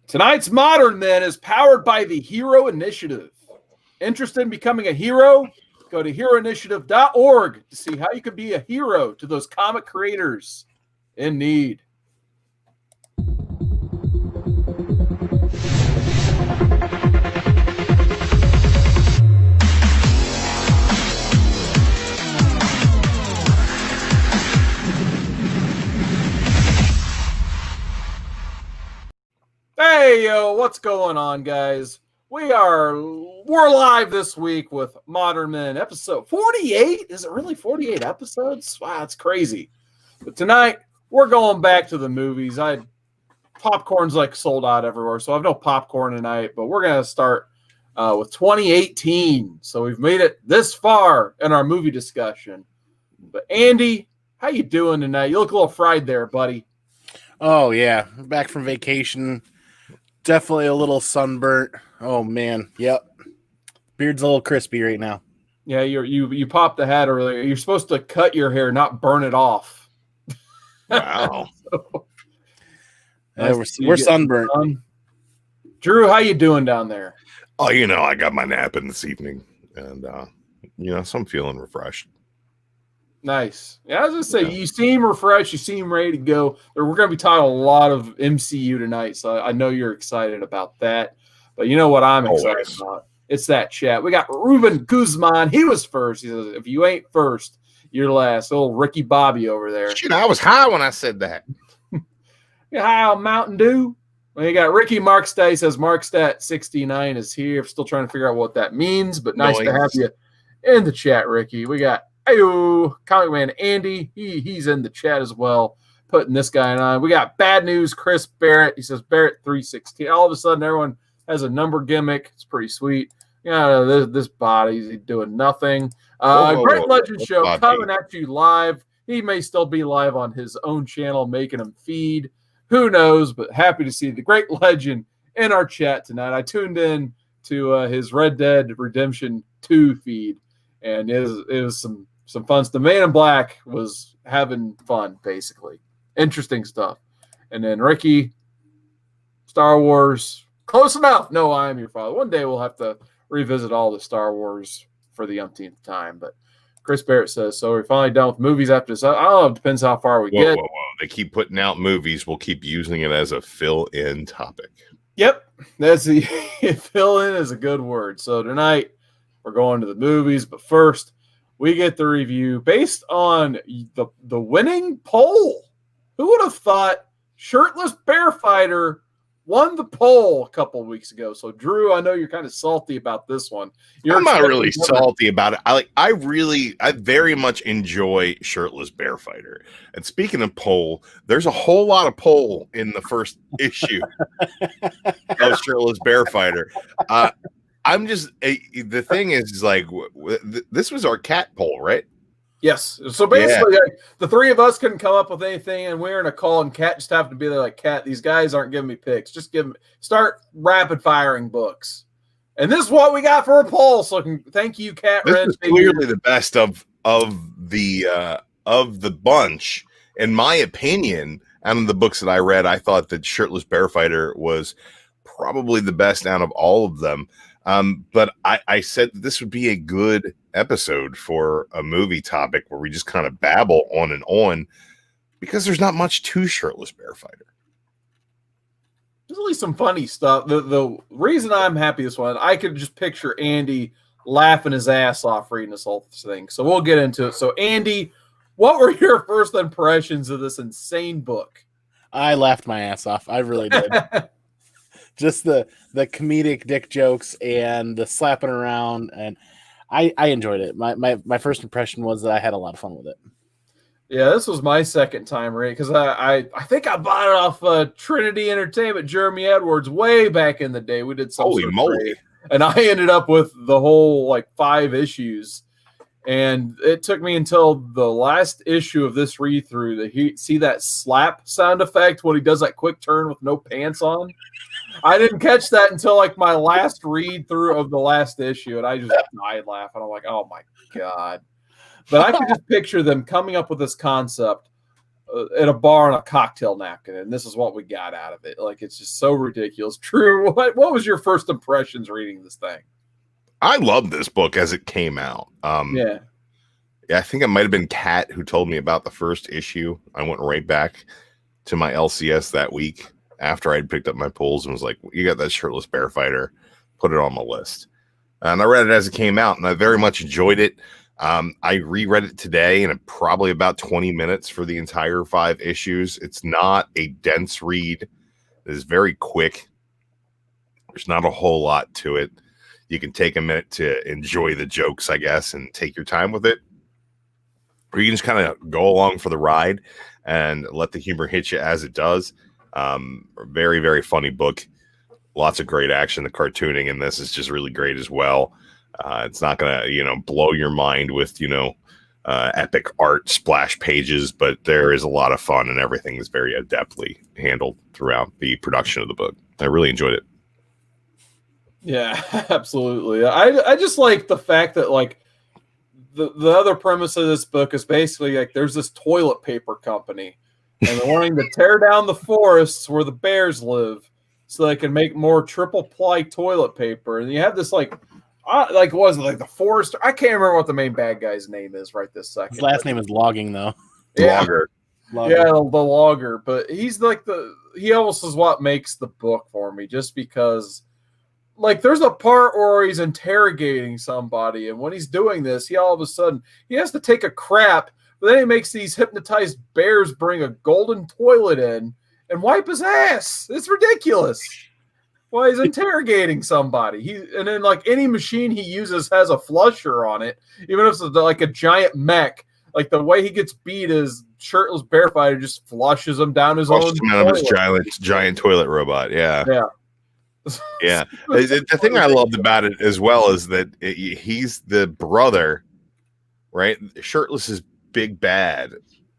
Tonight's Modern Men is powered by the Hero Initiative. Interested in becoming a hero? Go to heroinitiative.org to see how you can be a hero to those comic creators in need. Hey, yo, what's going on, guys? We're live this week with Modern Men, episode 48. Is it really 48 episodes? Wow, that's crazy. But tonight, we're going back to the movies. Popcorn's like sold out everywhere, so I have no popcorn tonight, but we're going to start with 2018. So we've made it this far in our movie discussion. But Andy, how you doing tonight? You look a little fried there, buddy. Oh, yeah. Back from vacation. Definitely a little sunburnt. Oh, man. Yep. Beard's a little crispy right now. Yeah, you popped the hat earlier. You're supposed to cut your hair, not burn it off. Wow. Nice we're sunburnt. Drew, how you doing down there? Oh, I got my nap in this evening, and so I'm feeling refreshed. Nice. Yeah, I was gonna say, you seem refreshed. You seem ready to go. We're going to be talking a lot of MCU tonight, so I know you're excited about that. But you know what I'm excited about? It's that chat. We got Ruben Guzman. He was first. He says, if you ain't first, you're last. Little Ricky Bobby over there. Shit, I was high when I said that. You're high on Mountain Dew. Well, you got Ricky Markstat. He says Markstat69 is here. I'm still trying to figure out what that means, but nice to have you in the chat, Ricky. We got ComicManAndy. He's in the chat as well, putting this guy on. We got Bad News Chris Barrett. He says Barrett 316. All of a sudden, everyone has a number gimmick. It's pretty sweet. This body's doing nothing. Great Legend Show coming at you live. He may still be live on his own channel, making him feed. Who knows? But happy to see the Great Legend in our chat tonight. I tuned in to his Red Dead Redemption 2 feed, and it was some fun. The Man in Black was having fun, basically. Interesting stuff. And then Ricky, Star Wars, close enough. No, I Am Your Father. One day we'll have to revisit all the Star Wars for the umpteenth time. But Chris Barrett says, so we're finally done with movies after this. I don't know. It depends how far we get. Whoa. They keep putting out movies. We'll keep using it as a fill-in topic. Yep. That's the fill-in is a good word. So tonight we're going to the movies. But first, we get the review based on the winning poll. Who would have thought Shirtless Bear-Fighter won the poll a couple of weeks ago? So, Drew, I know you're kind of salty about this one. I'm not really salty about it. I very much enjoy Shirtless Bear-Fighter. And speaking of poll, there's a whole lot of poll in the first issue of Shirtless Bear-Fighter. I'm just the thing is like this was our cat poll, right? Yes. So basically, the three of us couldn't come up with anything, and we're in a call, and Cat just happened to be there. Like, Cat, these guys aren't giving me picks. Just start rapid firing books, and this is what we got for a poll. So thank you, Cat. This is clearly the best of the bunch, in my opinion. Out of the books that I read, I thought that Shirtless Bear-Fighter was probably the best out of all of them. But I said that this would be a good episode for a movie topic where we just kind of babble on, because there's not much to Shirtless Bear-Fighter. There's at least some funny stuff. The reason I'm happy this one, I could just picture Andy laughing his ass off reading this whole thing. So we'll get into it. So Andy, what were your first impressions of this insane book? I laughed my ass off. I really did. Just the comedic dick jokes and the slapping around, and I enjoyed it. My first impression was that I had a lot of fun with it. Yeah, this was my second time reading, because I think I bought it off Trinity Entertainment, Jeremy Edwards, way back in the day. We did some holy moly, and I ended up with the whole 5 issues. And it took me until the last issue of this read through to see that slap sound effect when he does that quick turn with no pants on. I didn't catch that until my last read through of the last issue, and I just died laughing. I'm like, oh my God. But I could just picture them coming up with this concept at a bar on a cocktail napkin, and this is what we got out of it. Like, it's just so ridiculous. Drew, what was your first impressions reading this thing? I loved this book as it came out. Yeah, I think it might have been Kat who told me about the first issue. I went right back to my LCS that week after I'd picked up my pulls and was like, you got that Shirtless Bear-Fighter, put it on my list. And I read it as it came out, and I very much enjoyed it. I reread it today in probably about 20 minutes for the entire 5 issues. It's not a dense read. It is very quick. There's not a whole lot to it. You can take a minute to enjoy the jokes, I guess, and take your time with it. Or you can just kind of go along for the ride and let the humor hit you as it does. Very, very funny book. Lots of great action. The cartooning in this is just really great as well. It's not going to, blow your mind with, epic art splash pages, but there is a lot of fun and everything is very adeptly handled throughout the production of the book. I really enjoyed it. Yeah, absolutely. I just like the fact that, like, the other premise of this book is basically like there's this toilet paper company and they're wanting to tear down the forests where the bears live so they can make more triple ply toilet paper. And you have this what was it, like the forester? I can't remember what the main bad guy's name is right this second. His last name is Logging, though. Yeah. Logger. Yeah, the logger. But he's like he almost is what makes the book for me, just because, like, there's a part where he's interrogating somebody, and when he's doing this, he all of a sudden he has to take a crap, but then he makes these hypnotized bears bring a golden toilet in and wipe his ass. It's ridiculous. Well, he's interrogating somebody. And then, like, any machine he uses has a flusher on it, even if it's like a giant mech. Like, the way he gets beat is Shirtless Bear-Fighter just flushes him down his own toilet. His giant toilet robot. Yeah. Yeah. Yeah. The thing I loved about it as well is that he's the brother, right? Shirtless's big bad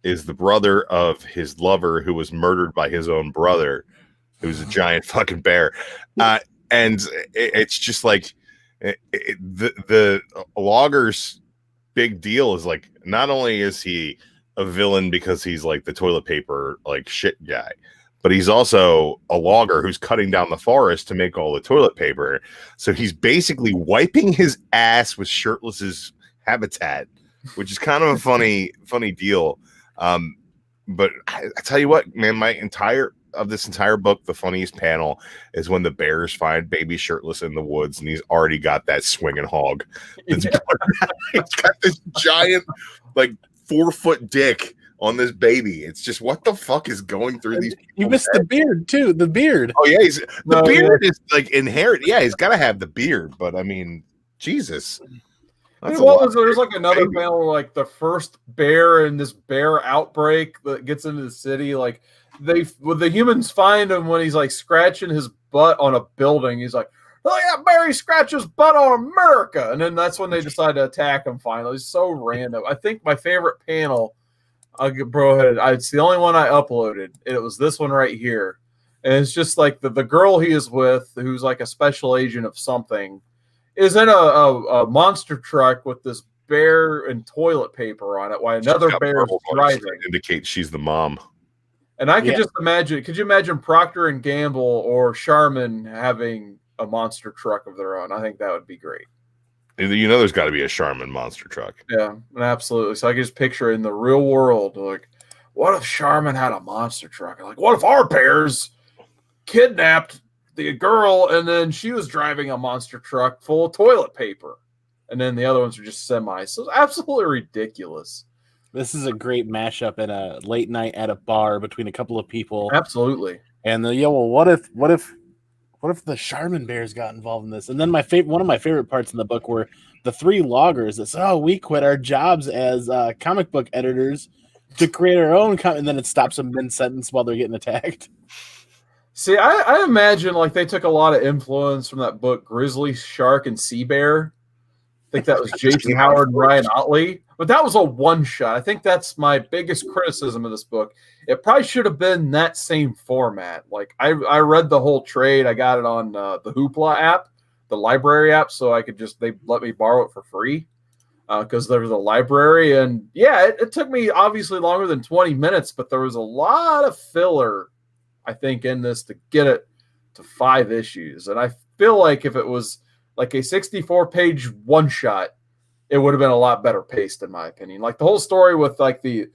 is the brother of his lover who was murdered by his own brother, who's a giant fucking bear. And it's just like the logger's big deal is, like, not only is he a villain because he's like the toilet paper, like, shit guy, but he's also a logger who's cutting down the forest to make all the toilet paper. So he's basically wiping his ass with Shirtless's habitat, which is kind of a funny deal. But I tell you what, man, this entire book, the funniest panel is when the bears find baby Shirtless in the woods, and he's already got that swinging hog. He's got this giant, like, 4-foot dick on this baby. It's just, what the fuck is going through these people? You missed the beard too. The beard. Oh yeah, the beard is like inherent. Yeah, he's got to have the beard. But I mean, Jesus. There's like another panel, like the first bear in this bear outbreak that gets into the city. Like, the humans find him when he's like scratching his butt on a building. He's like, "Oh yeah, Barry scratches butt on America," and then that's when they decide to attack him. Finally, it's so random. I think my favorite panel, it's the only one I uploaded. It was this one right here, and it's just like the girl he is with, who's like a special agent of something, is in a monster truck with this bear and toilet paper on it, while another bear is driving. Indicates she's the mom. And I could just imagine. Could you imagine Procter and Gamble or Charmin having a monster truck of their own? I think that would be great. There's got to be a Charmin monster truck. Yeah, absolutely. So I can just picture it in the real world. Like, what if Charmin had a monster truck? Like, what if our bears kidnapped the girl and then she was driving a monster truck full of toilet paper, and then the other ones are just semis? So it's absolutely ridiculous. This is a great mashup in a late night at a bar between a couple of people. Absolutely. And what if the Charmin bears got involved in this? And then one of my favorite parts in the book were the 3 loggers that said, "Oh, we quit our jobs as comic book editors to create our own," and then it stops them mid-sentence while they're getting attacked. See, I imagine like they took a lot of influence from that book, Grizzly, Shark, and Sea Bear. I think that was Jason Howard and Ryan Otley. But that was a one-shot. I think that's my biggest criticism of this book. It probably should have been that same format. Like, I read the whole trade. I got it on the Hoopla app, the library app, so I could they let me borrow it for free. because there was a library. And yeah, it took me obviously longer than 20 minutes, but there was a lot of filler, I think, in this to get it to 5 issues. And I feel like if it was like a 64-page one-shot, it would have been a lot better paced, in my opinion. Like the whole story with like the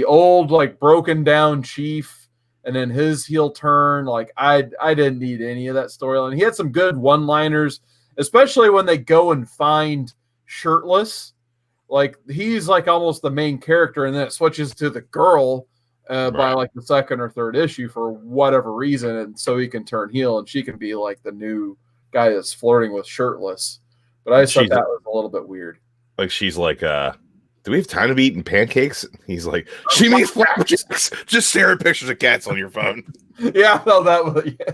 old like broken down chief and then his heel turn, like I didn't need any of that storyline. He had some good one-liners, especially when they go and find Shirtless. Like he's like almost the main character, and then it switches to the girl by like the second or third issue for whatever reason, and so he can turn heel and she can be like the new guy that's flirting with Shirtless. But I just thought that was a little bit weird. Like she's like, do we have time to be eating pancakes? He's like, she makes flapjacks. Just stare at pictures of cats on your phone. Yeah, no, that was. Yeah.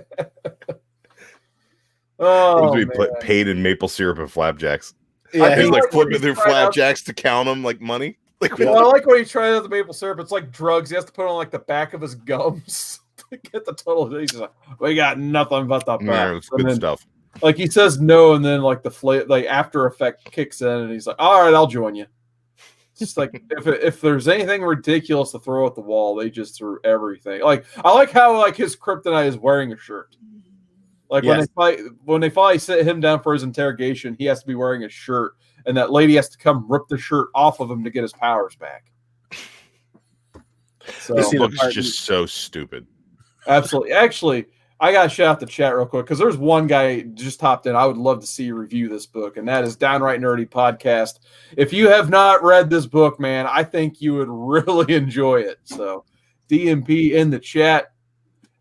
Oh, to be paid in maple syrup and flapjacks. Yeah, he's like flipping through flapjacks to count them like money. Like, I like when he tried out the maple syrup. It's like drugs. He has to put it on like the back of his gums to get the total. He's like, we got nothing but the back. It's good stuff. Like he says no, and then like the after effect kicks in, and he's like, "All right, I'll join you." It's just like if there's anything ridiculous to throw at the wall, they just threw everything. Like I like how like his kryptonite is wearing a shirt. Like when they finally sit him down for his interrogation, he has to be wearing a shirt, and that lady has to come rip the shirt off of him to get his powers back. So this book is just so stupid. Absolutely. Actually, I got to shout out the chat real quick because there's one guy just hopped in. I would love to see you review this book, and that is Downright Nerdy Podcast. If you have not read this book, man, I think you would really enjoy it. So DMP in the chat.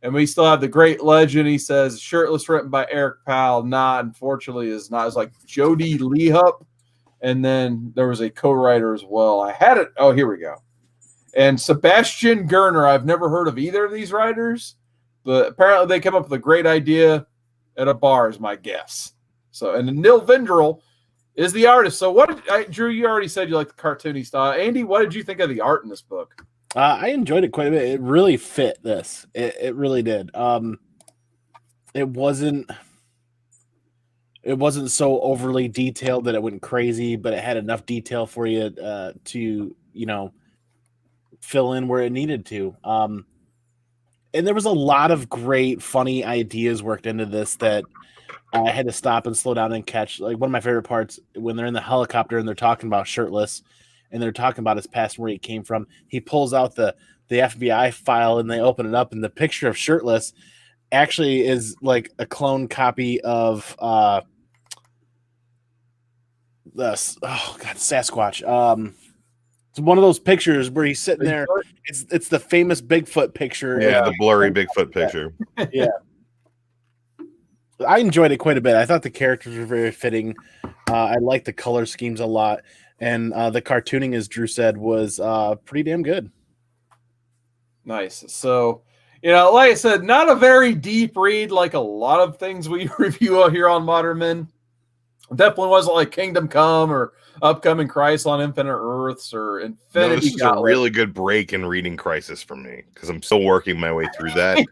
And we still have the great legend. He says, Shirtless, written by Eric Powell. Nah, unfortunately, is not. It's like Jody Leahup. And then there was a co-writer as well. I had it. Oh, here we go. And Sebastian Gerner. I've never heard of either of these writers, but apparently they came up with a great idea at a bar, is my guess. So, and Nil Vendrell is the artist. So, Drew, you already said you like the cartoony style. Andy, what did you think of the art in this book? I enjoyed it quite a bit. It really fit this. It really did. It wasn't so overly detailed that it went crazy, but it had enough detail for you to, fill in where it needed to. And there was a lot of great, funny ideas worked into this that I had to stop and slow down and catch. Like one of my favorite parts when they're in the helicopter and they're talking about Shirtless. And they're talking about his past and where he came from. He pulls out the FBI file and they open it up, and the picture of Shirtless actually is like a clone copy of Sasquatch. It's one of those pictures where he's sitting there. It's the famous Bigfoot picture. Yeah, the blurry Bigfoot picture. Yeah. I enjoyed it quite a bit. I thought the characters were very fitting. I liked the color schemes a lot. And the cartooning, as Drew said, was pretty damn good. Nice. So, like I said, not a very deep read like a lot of things we review here on Modern Men. Definitely wasn't like Kingdom Come or Upcoming Crisis on Infinite Earths or Infinity. No, this is a really good break in reading Crisis for me because I'm still working my way through that.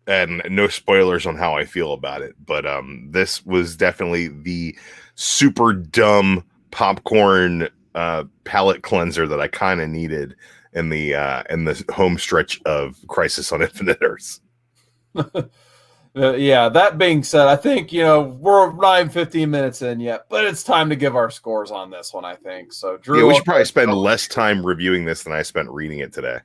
And no spoilers on how I feel about it. But this was definitely the super dumb popcorn palate cleanser that I kind of needed in the home stretch of Crisis on Infinite Earths. Yeah, that being said, I think we're not even 15 minutes in yet, but it's time to give our scores on this one, I think. So Drew, we should probably spend less time reviewing this than I spent reading it today.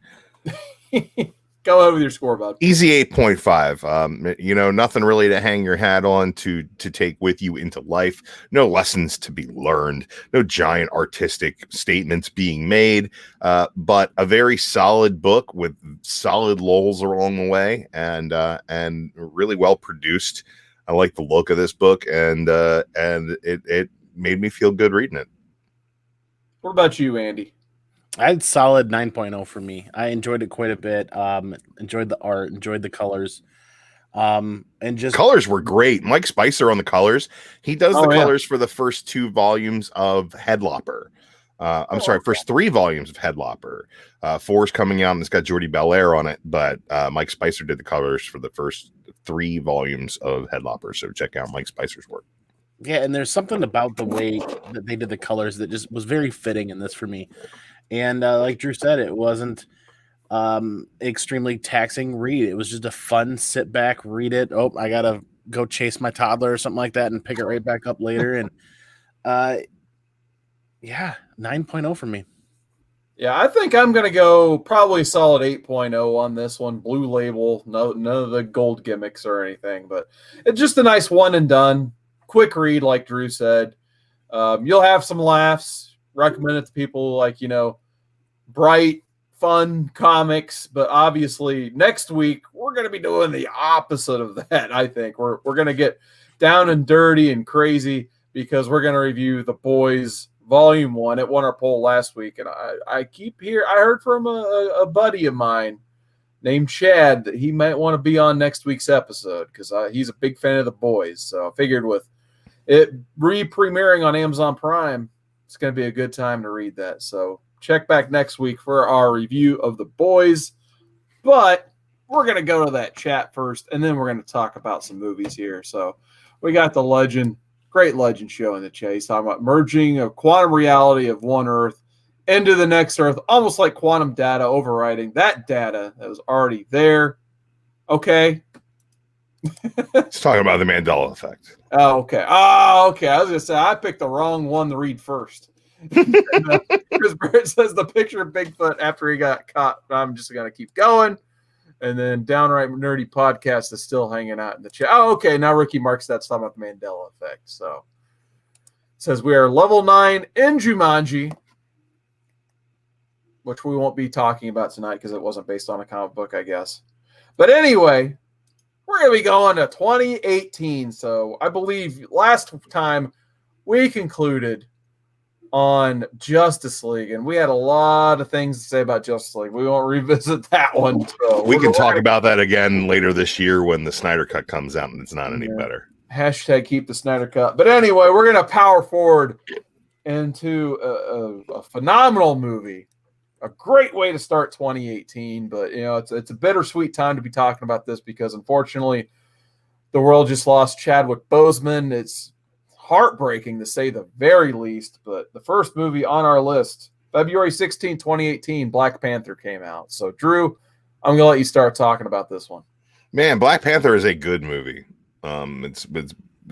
Go ahead with your score, bud. Easy 8.5. Nothing really to hang your hat on to take with you into life. No lessons to be learned. No giant artistic statements being made. But a very solid book with solid lulls along the way, and really well produced. I like the look of this book, and it made me feel good reading it. What about you, Andy? I had solid 9.0 for me. I enjoyed it quite a bit. Enjoyed the art, enjoyed the colors. And just colors were great. Mike Spicer on the colors. He does the colors for the first 2 volumes of Headlopper. First 3 volumes of Headlopper. 4's coming out and it's got Jordi Belair on it, but Mike Spicer did the colors for the first 3 volumes of Headlopper. So check out Mike Spicer's work. Yeah, and there's something about the way that they did the colors that just was very fitting in this for me. And like Drew said, it wasn't extremely taxing read. It was just a fun sit back, read it. Oh, I gotta go chase my toddler or something like that and pick it right back up later. And yeah, 9.0 for me. Yeah, I think I'm going to go probably solid 8.0 on this one. Blue label, none of the gold gimmicks or anything, but it's just a nice one and done. Quick read, like Drew said. You'll have some laughs. Recommend it to people like, bright, fun comics, but obviously next week we're going to be doing the opposite of that, I think. We're going to get down and dirty and crazy because we're going to review The Boys Volume 1. It won our poll last week, and I heard from a buddy of mine named Chad that he might want to be on next week's episode because he's a big fan of The Boys. So I figured with it re-premiering on Amazon Prime, it's going to be a good time to read that. So check back next week for our review of The Boys. But we're going to go to that chat first, and then we're going to talk about some movies here. So we got the great legend show in the chat. He's talking about merging a quantum reality of one Earth into the next Earth, almost like quantum data overriding that data that was already there. Okay. It's talking about the Mandela effect. Oh, okay. I was going to say, I picked the wrong one to read first. Chris Barrett says the picture of Bigfoot after he got caught. I'm just going to keep going. And then Downright Nerdy Podcast is still hanging out in the chat. Oh, okay. Now Ricky marks that talking about the Mandela effect. So it says we are level 9 in DruManchu, which we won't be talking about tonight because it wasn't based on a comic book, I guess. But anyway, we're going to be going to 2018. So I believe last time we concluded on Justice League, and we had a lot of things to say about Justice League. We won't revisit that one. So we can talk about that again later this year when the Snyder Cut comes out and it's not any better. Hashtag keep the Snyder Cut. But anyway, we're going to power forward into a phenomenal movie. A great way to start 2018, but it's a bittersweet time to be talking about this because unfortunately the world just lost Chadwick Boseman. It's heartbreaking to say the very least, but the first movie on our list, February 16, 2018, Black Panther came out. So Drew, I'm gonna let you start talking about this one. Man, Black Panther is a good movie. It's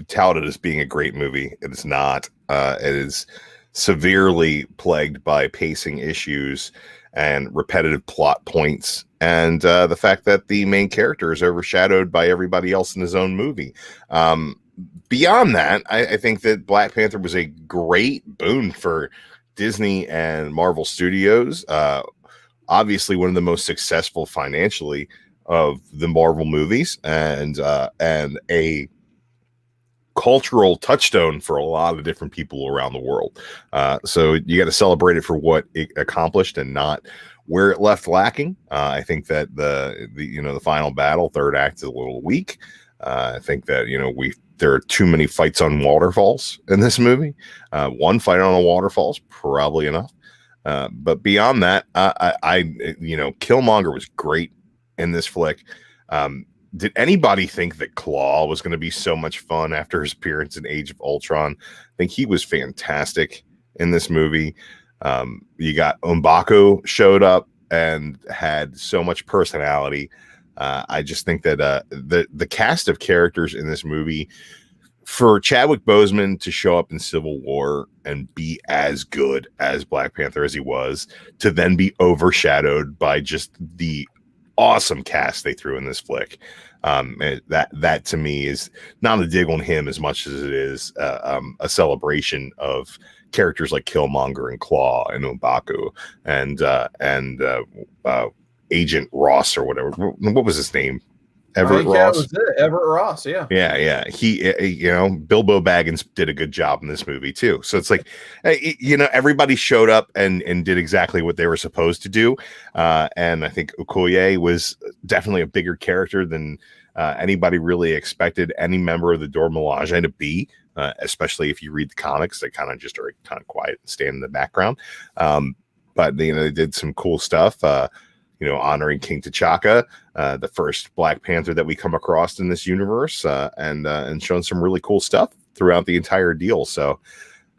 touted as being a great movie. It is not. It is severely plagued by pacing issues and repetitive plot points, and the fact that the main character is overshadowed by everybody else in his own movie. Beyond that, I think that Black Panther was a great boon for Disney and Marvel Studios. Obviously, one of the most successful financially of the Marvel movies, and a cultural touchstone for a lot of different people around the world. So you got to celebrate it for what it accomplished and not where it left lacking. I think that the final battle, third act, is a little weak. I think that there are too many fights on waterfalls in this movie. One fight on a waterfall is probably enough. But beyond that, Killmonger was great in this flick. Did anybody think that Claw was going to be so much fun after his appearance in Age of Ultron? I think he was fantastic in this movie. You got M'Baku showed up and had so much personality. I just think that the cast of characters in this movie, for Chadwick Boseman to show up in Civil War and be as good as Black Panther as he was, to then be overshadowed by just the awesome cast they threw in this flick. That to me is not a dig on him as much as it is a celebration of characters like Killmonger and Claw and M'Baku and Agent Ross or whatever. What was his name? Everett Ross. That was it. Everett Ross. Yeah. Yeah. He, Bilbo Baggins did a good job in this movie too. So it's like, everybody showed up and did exactly what they were supposed to do. And I think Okoye was definitely a bigger character than anybody really expected any member of the Dora Milaje to be. Especially if you read the comics, they kind of just are kind of quiet and stand in the background. But they did some cool stuff. Honoring King T'Chaka, the first Black Panther that we come across in this universe, and showing some really cool stuff. throughout the entire deal. So,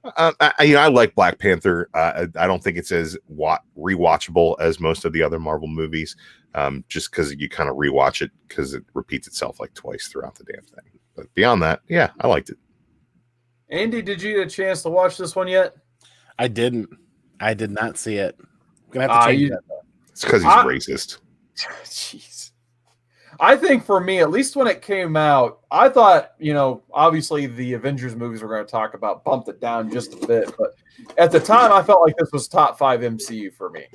I like Black Panther. I don't think it's as rewatchable as most of the other Marvel movies, just because you kind of rewatch it because it repeats itself like twice throughout the damn thing. But beyond that, yeah, I liked it. Andy, did you get a chance to watch this one yet? I didn't. I did not see it. I'm gonna have to change that. It's because he's racist. Jeez. I think for me, at least when it came out, I thought, obviously the Avengers movies we're going to talk about bumped it down just a bit. But at the time, I felt like this was top 5 MCU for me.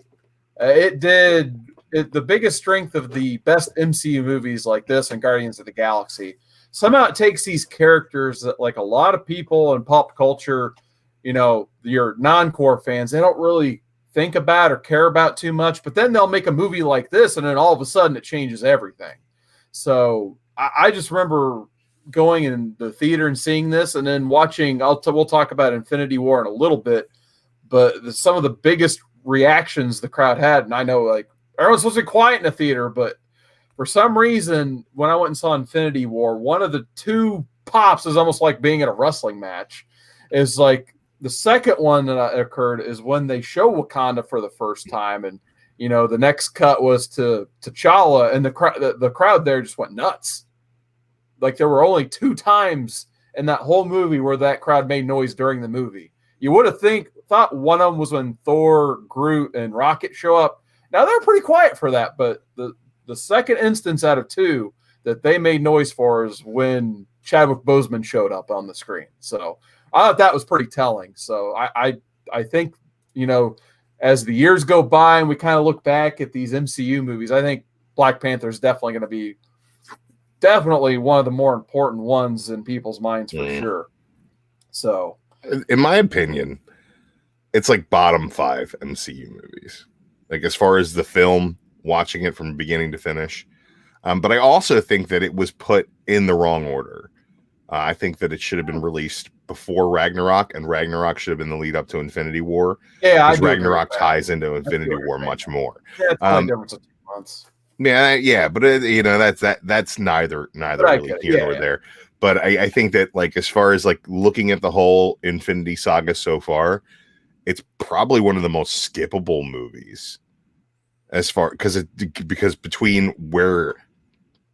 The biggest strength of the best MCU movies like this and Guardians of the Galaxy, somehow it takes these characters that like a lot of people in pop culture, your non-core fans, they don't really think about or care about too much. But then they'll make a movie like this and then all of a sudden it changes everything. So I just remember going in the theater and seeing this and then watching, we'll talk about Infinity War in a little bit, but some of the biggest reactions the crowd had, and I know like everyone's supposed to be quiet in the theater, but for some reason, when I went and saw Infinity War, one of the 2 pops is almost like being at a wrestling match. Is like the second one that occurred is when they show Wakanda for the first time, and the next cut was to T'Challa, and the crowd there just went nuts. Like there were only 2 times in that whole movie where that crowd made noise during the movie. You would have thought one of them was when Thor, Groot, and Rocket show up. Now they're pretty quiet for that, but the second instance out of 2 that they made noise for is when Chadwick Boseman showed up on the screen. So I thought that was pretty telling. So I think, as the years go by and we kind of look back at these MCU movies, I think Black Panther is definitely going to be one of the more important ones in people's minds for sure. So, in my opinion, it's like bottom 5 MCU movies. Like as far as the film, watching it from beginning to finish. But I also think that it was put in the wrong order. I think that it should have been released before Ragnarok, and Ragnarok should have been the lead up to Infinity War. Yeah, because Ragnarok ties into Infinity War much more. Yeah, it's only difference of 2 months. Yeah, but that's neither really here nor there. But I think that like as far as like looking at the whole Infinity Saga so far, it's probably one of the most skippable movies. Because between where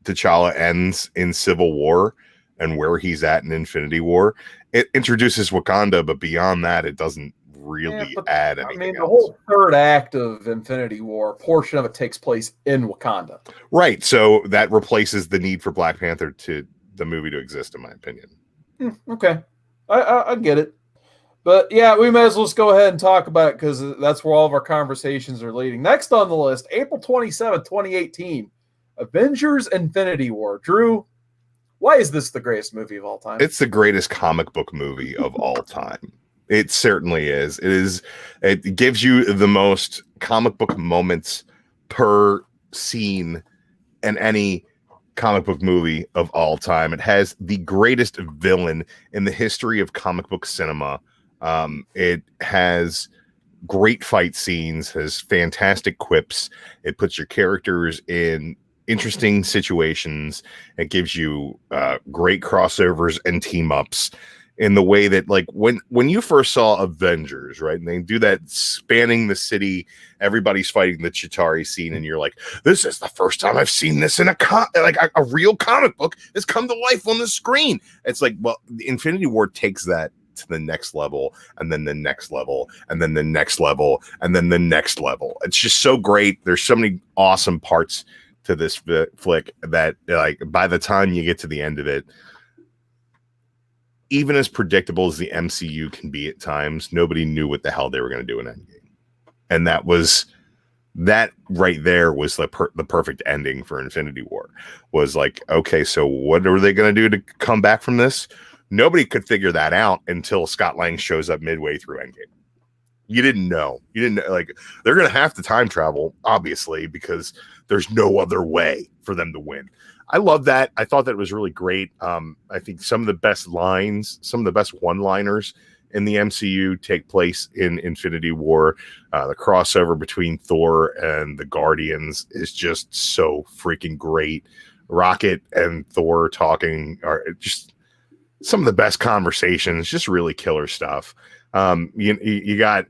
T'Challa ends in Civil War and where he's at in Infinity War, it introduces Wakanda, but beyond that, it doesn't really add anything else. The whole third act of Infinity War, a portion of it takes place in Wakanda. Right, so that replaces the need for Black Panther to the movie to exist, in my opinion. Okay, I get it. But yeah, we may as well just go ahead and talk about it because that's where all of our conversations are leading. Next on the list, April 27th, 2018, Avengers Infinity War. Drew, why is this the greatest movie of all time? It's the greatest comic book movie of all time. It certainly is. It gives you the most comic book moments per scene in any comic book movie of all time. It has the greatest villain in the history of comic book cinema. It has great fight scenes, has fantastic quips. It puts your characters in interesting situations. It gives you great crossovers and team ups in the way that, like, when you first saw Avengers, right, and they do that spanning the city, everybody's fighting the Chitauri scene, and you're like, this is the first time I've seen this in a real comic book has come to life on the screen. It's like, well, Infinity War takes that to the next level, and then the next level, and then the next level, and then the next level. It's just so great. There's so many awesome parts to this flick that, like, by the time you get to the end of it, even as predictable as the MCU can be at times, nobody knew what the hell they were going to do in Endgame. And that right there was the perfect ending for Infinity War. Was like, okay, so what are they going to do to come back from this? Nobody could figure that out until Scott Lang shows up midway through Endgame. You didn't know. Like, they're going to have to time travel, obviously, because there's no other way for them to win. I love that. I thought that was really great. I think some of the best lines, some of the best one-liners in the MCU take place in Infinity War. The crossover between Thor and the Guardians is just so freaking great. Rocket and Thor talking are just some of the best conversations, just really killer stuff. You got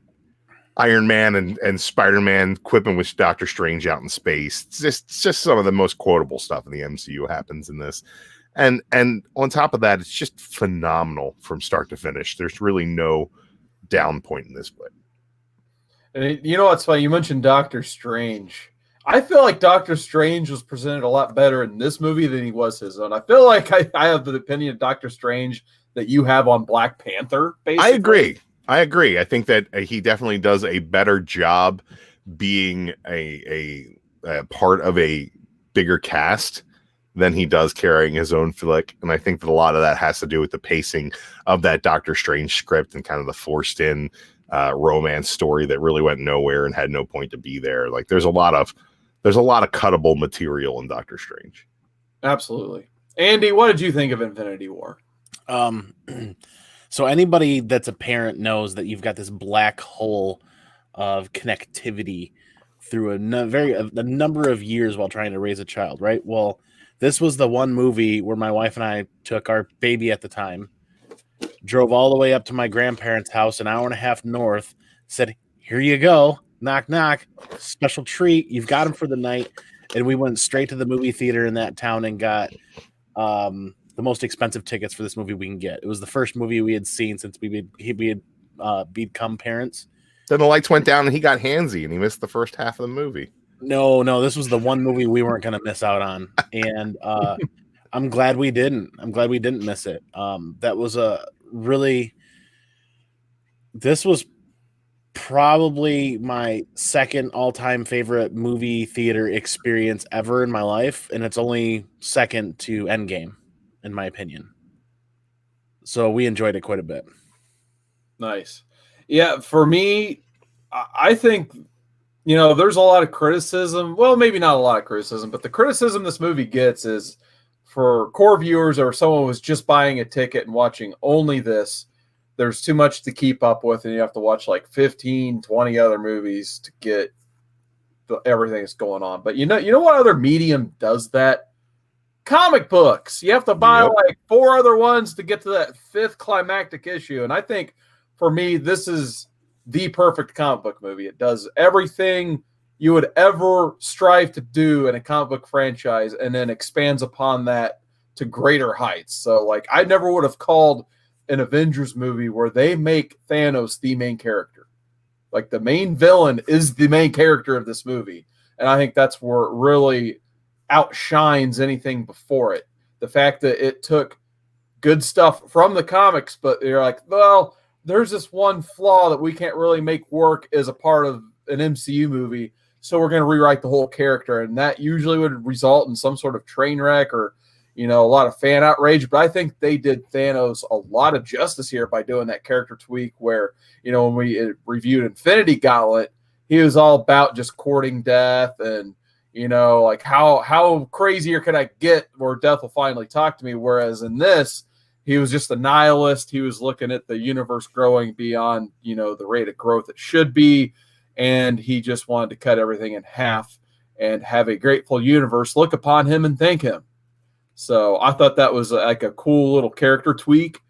Iron Man and Spider-Man quipping with Doctor Strange out in space. It's just some of the most quotable stuff in the MCU happens in this. And on top of that, it's just phenomenal from start to finish. There's really no down point in this book. And you know what's funny? You mentioned Doctor Strange. I feel like Doctor Strange was presented a lot better in this movie than he was his own. I feel like I have the opinion of Doctor Strange that you have on Black Panther, basically. I agree. I think that he definitely does a better job being a part of a bigger cast than he does carrying his own flick. And I think that a lot of that has to do with the pacing of that Doctor Strange script and kind of the forced in romance story that really went nowhere and had no point to be there. Like there's a lot of cuttable material in Doctor Strange. Absolutely. Andy, what did you think of Infinity War? So anybody that's a parent knows that you've got this black hole of connectivity through a number of years while trying to raise a child, right? Well, this was the one movie where my wife and I took our baby at the time, drove all the way up to my grandparents' house, an hour and a half north, said, "Here you go, knock, knock, special treat. You've got him for the night." And we went straight to the movie theater in that town and got the most expensive tickets for this movie we can get. It was the first movie we had seen since we had become parents. Then the lights went down and he got handsy and he missed the first half of the movie. No, this was the one movie we weren't going to miss out on. And I'm glad we didn't. I'm glad we didn't miss it. That was this was probably my second all-time favorite movie theater experience ever in my life. And it's only second to Endgame, in my opinion. So we enjoyed it quite a bit. Nice. Yeah, for me, I think, there's a lot of criticism. Well, maybe not a lot of criticism, but the criticism this movie gets is for core viewers or someone who was just buying a ticket and watching only this, there's too much to keep up with, and you have to watch like 15, 20 other movies to get everything that's going on. But you know what other medium does that? Comic books. You have to buy like 4 other ones to get to that 5th climactic issue. And I think for me, this is the perfect comic book movie. It does everything you would ever strive to do in a comic book franchise and then expands upon that to greater heights. So like I never would have called an Avengers movie where they make Thanos the main character. Like the main villain is the main character of this movie. And I think that's where it really outshines anything before it. The fact that it took good stuff from the comics, but you're like, well, there's this one flaw that we can't really make work as a part of an MCU movie, so we're going to rewrite the whole character. And that usually would result in some sort of train wreck or, a lot of fan outrage. But I think they did Thanos a lot of justice here by doing that character tweak where, when we reviewed Infinity Gauntlet, he was all about just courting death and, like how crazier can I get where death will finally talk to me? Whereas in this, he was just a nihilist. He was looking at the universe growing beyond, the rate of growth it should be. And he just wanted to cut everything in half and have a grateful universe look upon him and thank him. So I thought that was like a cool little character tweak.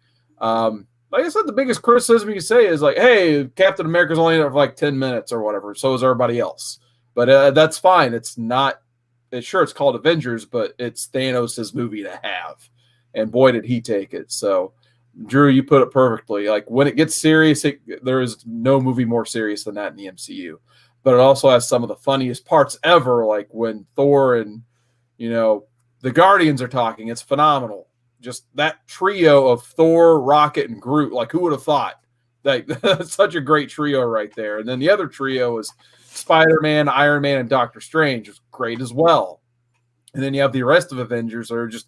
Like I said, the biggest criticism you say is like, hey, Captain America's only in it for like 10 minutes or whatever. So is everybody else. But that's fine. It's not, it's called Avengers, but it's Thanos' movie to have. And boy, did he take it. So, Drew, you put it perfectly. Like when it gets serious, there is no movie more serious than that in the MCU. But it also has some of the funniest parts ever, like when Thor and, the Guardians are talking. It's phenomenal. Just that trio of Thor, Rocket, and Groot. Like, who would have thought? Like, that's such a great trio right there. And then the other trio is Spider-Man, Iron Man, and Doctor Strange. It's great as well. And then you have the rest of Avengers that are just,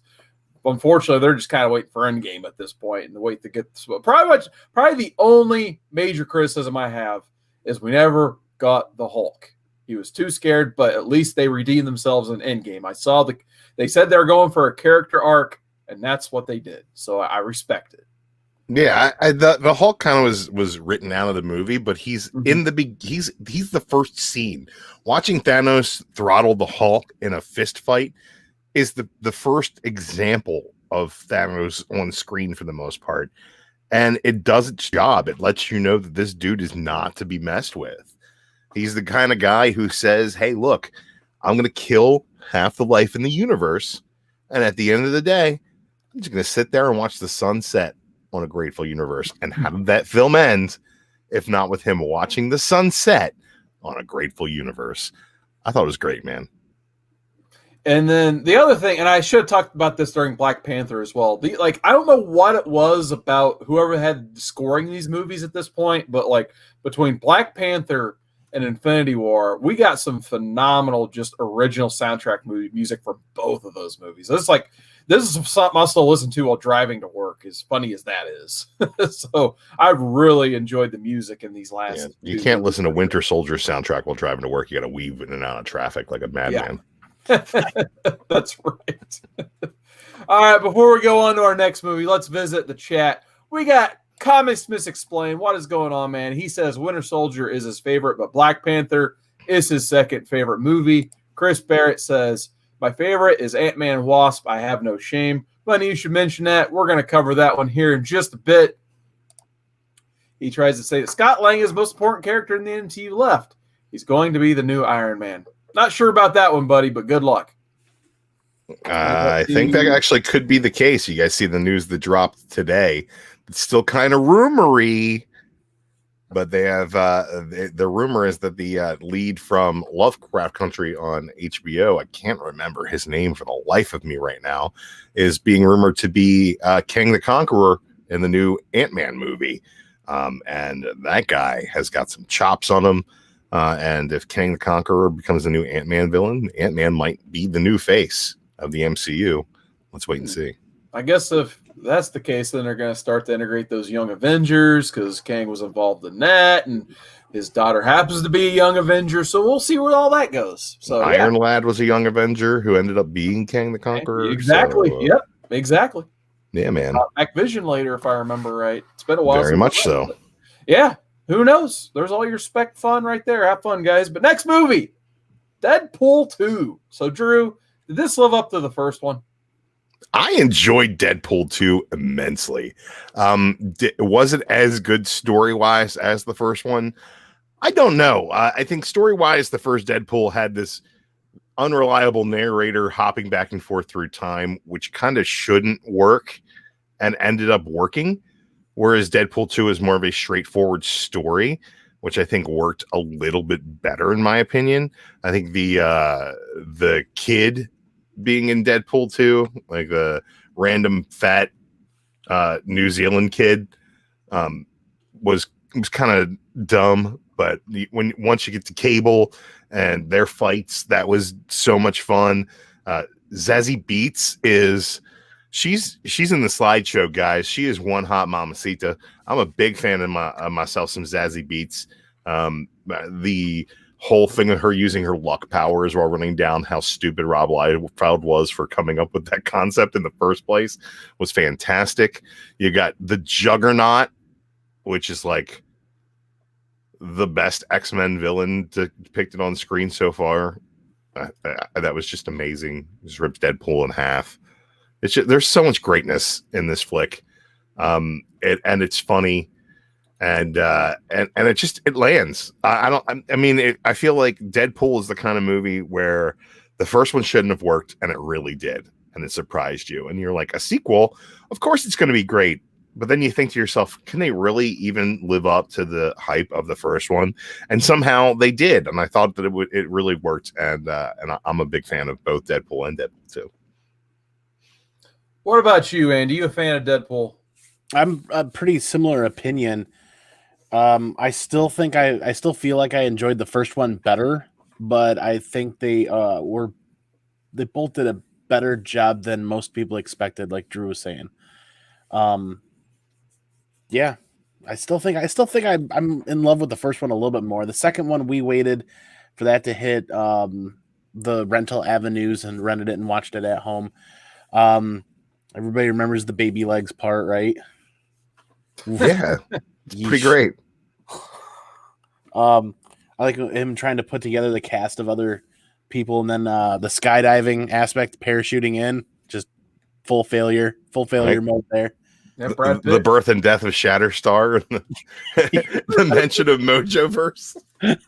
unfortunately, they're just kind of waiting for Endgame at this point and wait to get this. Probably the only major criticism I have is we never got the Hulk. He was too scared, but at least they redeemed themselves in Endgame. They said they were going for a character arc, and that's what they did. So I respect it. Yeah, the Hulk kind of was written out of the movie, but he's in he's the first scene. Watching Thanos throttle the Hulk in a fist fight is the first example of Thanos on screen for the most part. And it does its job. It lets you know that this dude is not to be messed with. He's the kind of guy who says, hey, look, I'm going to kill half the life in the universe. And at the end of the day, I'm just going to sit there and watch the sunset on a grateful universe. And how did that film end if not with him watching the sunset on a grateful universe? I thought it was great, man. And then the other thing, and I should have talked about this during Black Panther as well. I don't know what it was about whoever had scoring these movies at this point, but like between Black Panther and Infinity War, we got some phenomenal, just original soundtrack music for both of those movies. This is something I'll still listen to while driving to work, as funny as that is. So I've really enjoyed the music in these last. Yeah, you can't listen to Winter Soldier soundtrack while driving to work. You got to weave in and out of traffic like a madman. Yeah. That's right. All right, before we go on to our next movie, let's visit the chat. We got Comics Misexplained. What is going on, man? He says Winter Soldier is his favorite, but Black Panther is his second favorite movie. Chris Barrett says, my favorite is Ant-Man and Wasp. I have no shame. Funny you should mention that. We're going to cover that one here in just a bit. He tries to say that Scott Lang is the most important character in the MCU left. He's going to be the new Iron Man. Not sure about that one, buddy, but good luck. I think that actually could be the case. You guys see the news that dropped today. It's still kind of rumory, but they have the rumor is that the lead from Lovecraft Country on HBO, I can't remember his name for the life of me right now, is being rumored to be Kang the Conqueror in the new Ant-Man movie. And that guy has got some chops on him. And if Kang the Conqueror becomes the new Ant-Man villain, Ant-Man might be the new face of the MCU. Let's wait and see. I guess if that's the case, then they're going to start to integrate those young Avengers because Kang was involved in that, and his daughter happens to be a young Avenger. So we'll see where all that goes. So Iron Lad was a young Avenger who ended up being Kang the Conqueror. Exactly. So, yep. Exactly. Yeah, man. Vision later, if I remember right. It's been a while. Very much so. Yeah. Who knows? There's all your spec fun right there. Have fun, guys. But next movie, Deadpool 2. So, Drew, did this live up to the first one? I enjoyed Deadpool 2 immensely. Was it as good story-wise as the first one? I don't know. I think story-wise, the first Deadpool had this unreliable narrator hopping back and forth through time, which kind of shouldn't work and ended up working. Whereas Deadpool 2 is more of a straightforward story, which I think worked a little bit better in my opinion. I think the kid being in Deadpool 2, like the random fat New Zealand kid, was kind of dumb. But once you get to Cable and their fights, that was so much fun. Zazie Beetz is. She's in the slideshow, guys. She is one hot mamacita. I'm a big fan of myself some Zazie Beetz. The whole thing of her using her luck powers while running down how stupid Rob Liefeld was for coming up with that concept in the first place was fantastic. You got the Juggernaut, which is like the best X-Men villain depicted on screen so far. That was just amazing. Just rips Deadpool in half. There's so much greatness in this flick, and it's funny, and it lands. I feel like Deadpool is the kind of movie where the first one shouldn't have worked, and it really did, and it surprised you, and you're like, a sequel, of course it's going to be great, but then you think to yourself, can they really even live up to the hype of the first one? And somehow they did, and I thought that it really worked, and I'm a big fan of both Deadpool and Deadpool 2. What about you, Andy? You a fan of Deadpool? I'm a pretty similar opinion. I still think I still feel like I enjoyed the first one better, but I think they both did a better job than most people expected, like Drew was saying. Yeah, I still think I'm in love with the first one a little bit more. The second one, we waited for that to hit the rental avenues and rented it and watched it at home. Everybody remembers the baby legs part, right? Yeah, it's pretty great. I like him trying to put together the cast of other people, and then the skydiving aspect, parachuting in, just full failure mode there. Yeah, the birth and death of Shatterstar and the mention of Mojoverse. That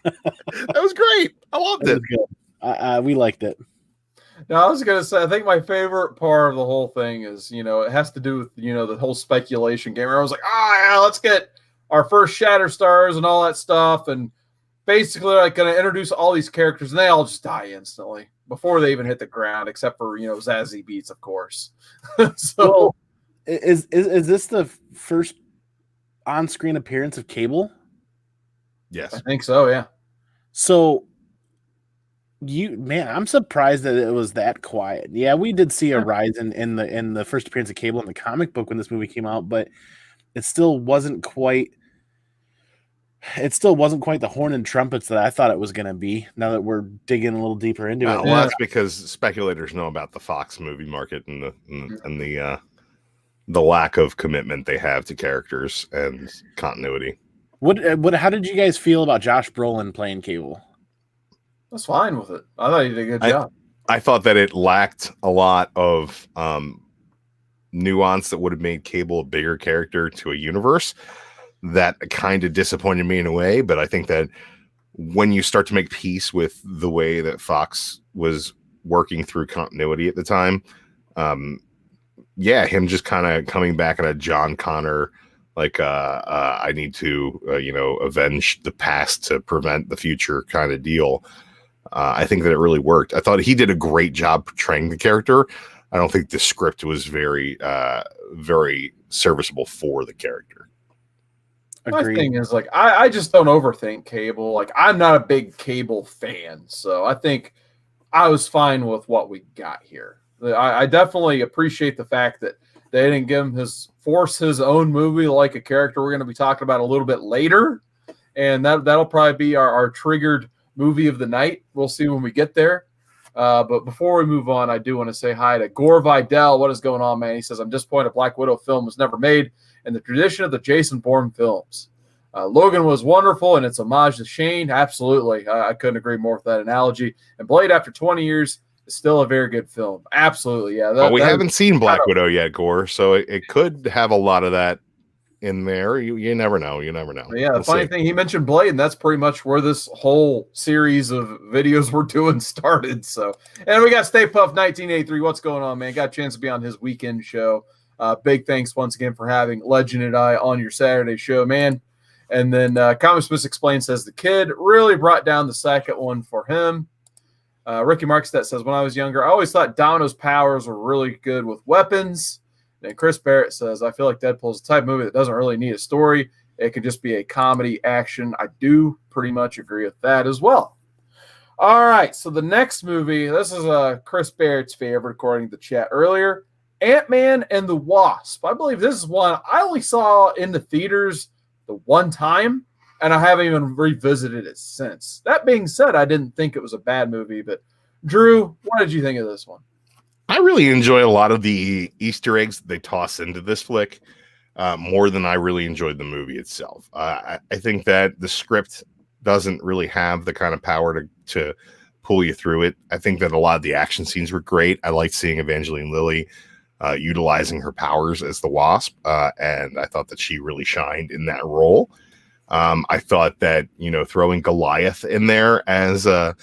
was great. I loved it. We liked it. Now, I was going to say, I think my favorite part of the whole thing is, it has to do with, the whole speculation game where I was like, let's get our first Shatterstars and all that stuff. And basically, like, going to introduce all these characters, and they all just die instantly before they even hit the ground, except for, Zazie Beetz, of course. Well, is this the first on-screen appearance of Cable? Yes. I think so, yeah. So, I'm surprised that it was that quiet. Yeah, we did see a rise in the first appearance of Cable in the comic book when this movie came out, but it still wasn't quite the horn and trumpets that I thought it was going to be. Now that we're digging a little deeper into it, well, that's because speculators know about the Fox movie market and the lack of commitment they have to characters and continuity. How did you guys feel about Josh Brolin playing Cable? I was fine with it. I thought he did a good job. I thought that it lacked a lot of nuance that would have made Cable a bigger character to a universe. That kind of disappointed me in a way, but I think that when you start to make peace with the way that Fox was working through continuity at the time, him just kind of coming back in a John Connor, like I need to avenge the past to prevent the future kind of deal. I think that it really worked. I thought he did a great job portraying the character. I don't think the script was very serviceable for the character. My thing is, like, I just don't overthink Cable. Like, I'm not a big Cable fan, so I think I was fine with what we got here. I definitely appreciate the fact that they didn't give him force his own movie like a character we're going to be talking about a little bit later, and that'll probably be our triggered movie of the night. We'll see when we get there. But before we move on, I do want to say hi to Gore Vidal. What is going on, man? He says, I'm disappointed Black Widow film was never made in the tradition of the Jason Bourne films. Logan was wonderful, and it's homage to Shane. Absolutely. I couldn't agree more with that analogy. And Blade, after 20 years, is still a very good film. Absolutely, yeah. But we haven't seen Black Widow yet, Gore, so it could have a lot of that in there. You never know. You never know. But yeah, the funny thing, he mentioned Blade, and that's pretty much where this whole series of videos we're doing started. So, and we got Stay Puft 1983. What's going on, man? Got a chance to be on his weekend show. Big thanks once again for having Legend and I on your Saturday show, man. And then Comics Explained says the kid really brought down the second one for him. Ricky Markstedt says, when I was younger, I always thought Domino's powers were really good with weapons. And Chris Barrett says, I feel like Deadpool is the type of movie that doesn't really need a story. It can just be a comedy action. I do pretty much agree with that as well. All right, so the next movie, this is Chris Barrett's favorite, according to the chat earlier, Ant-Man and the Wasp. I believe this is one I only saw in the theaters the one time, and I haven't even revisited it since. That being said, I didn't think it was a bad movie, but Drew, what did you think of this one? I really enjoy a lot of the Easter eggs that they toss into this flick, more than I really enjoyed the movie itself. I think that the script doesn't really have the kind of power to pull you through it. I think that a lot of the action scenes were great. I liked seeing Evangeline Lilly utilizing her powers as the Wasp, and I thought that she really shined in that role. I thought that throwing Goliath in there as a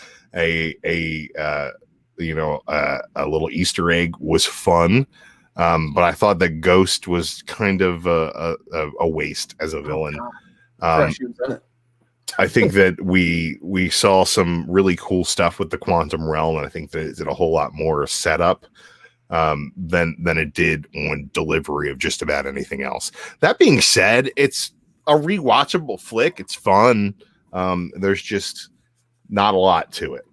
little Easter egg was fun, but I thought that Ghost was kind of a waste as a villain. I think that we saw some really cool stuff with the quantum realm, and I think that it did a whole lot more setup than it did on delivery of just about anything else. That being said, it's a rewatchable flick. It's fun. There's just not a lot to it.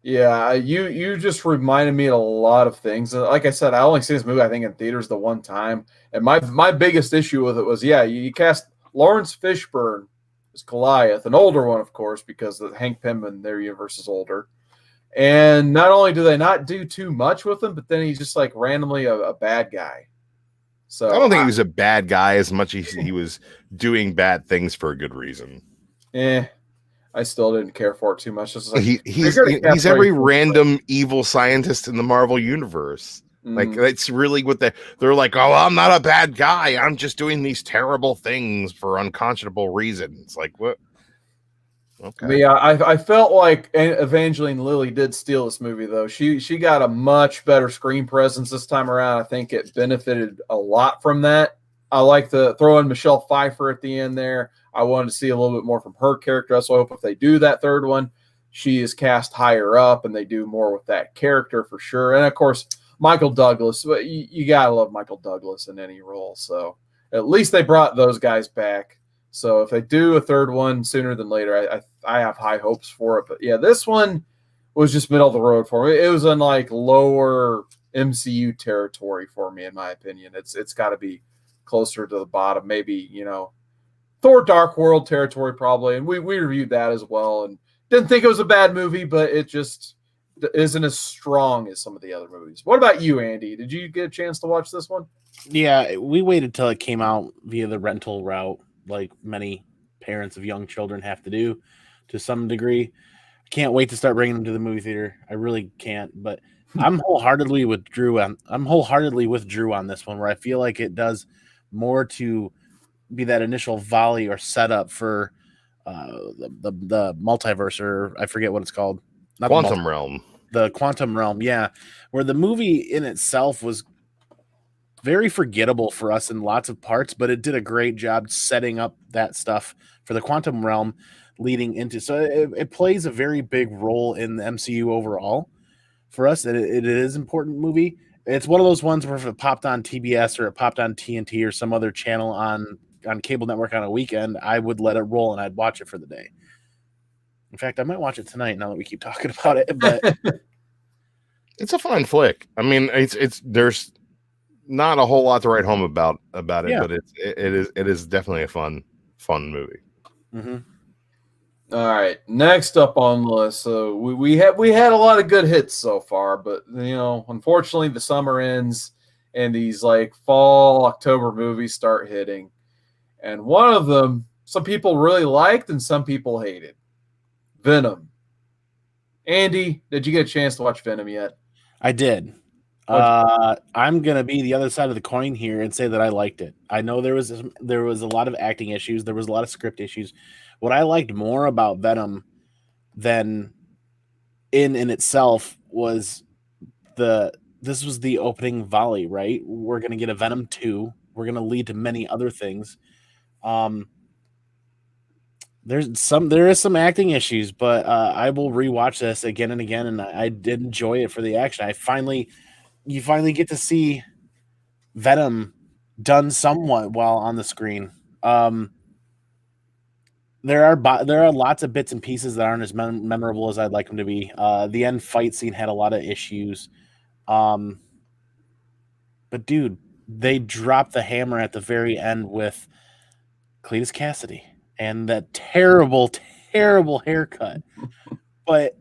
Yeah, you just reminded me of a lot of things. Like I said, I only seen this movie, I think, in theaters the one time. And my biggest issue with it was, you cast Lawrence Fishburne as Goliath, an older one, of course, because Hank Pym in their universe is older. And not only do they not do too much with him, but then he's just like randomly a bad guy. So I don't think he was a bad guy as much as he was doing bad things for a good reason. I still didn't care for it too much. Like, he's every random evil scientist in the Marvel universe. Like that's really what they're like. Oh, I'm not a bad guy. I'm just doing these terrible things for unconscionable reasons. Like what? Okay. But yeah, I felt like Evangeline Lilly did steal this movie though. She got a much better screen presence this time around. I think it benefited a lot from that. I like the throw in Michelle Pfeiffer at the end there. I wanted to see a little bit more from her character. So I hope if they do that third one, she is cast higher up and they do more with that character for sure. And of course, Michael Douglas. But you gotta love Michael Douglas in any role. So at least they brought those guys back. So if they do a third one sooner than later, I have high hopes for it. But yeah, this one was just middle of the road for me. It was in like lower MCU territory for me, in my opinion. It's got to be closer to the bottom, maybe, Thor Dark World territory probably. And we reviewed that as well and didn't think it was a bad movie, but it just isn't as strong as some of the other movies. What about you, Andy? Did you get a chance to watch this one? Yeah, we waited till it came out via the rental route, like many parents of young children have to do to some degree. I can't wait to start bringing them to the movie theater. I really can't, but I'm wholeheartedly with Drew on this one, where I feel like it does more to be that initial volley or setup for the multiverse, or I forget what it's called. Not Quantum Realm. The Quantum Realm, yeah. Where the movie in itself was very forgettable for us in lots of parts, but it did a great job setting up that stuff for the Quantum Realm leading into. So it plays a very big role in the MCU overall for us. It is an important movie. It's one of those ones where if it popped on TBS or it popped on TNT or some other channel on cable network on a weekend, I would let it roll and I'd watch it for the day. In fact, I might watch it tonight now that we keep talking about it. But it's a fine flick. I mean, it's there's not a whole lot to write home about it, yeah. But it is definitely a fun movie. Mm-hmm. All right, next up on the list. So we had a lot of good hits so far, but unfortunately the summer ends and these like fall October movies start hitting, and one of them some people really liked and some people hated. Venom. Andy, did you get a chance to watch Venom yet? I did. I'm gonna be the other side of the coin here and say that I liked it. I know there was a lot of acting issues, there was a lot of script issues. What I liked more about Venom than in itself was this was the opening volley, right? We're gonna get a Venom 2. We're gonna lead to many other things. There is some acting issues, but I will rewatch this again and again, and I did enjoy it for the action. You finally get to see Venom done somewhat well on the screen. There are lots of bits and pieces that aren't as memorable as I'd like them to be. The end fight scene had a lot of issues, but dude, they dropped the hammer at the very end with Cletus Cassidy and that terrible, terrible haircut. But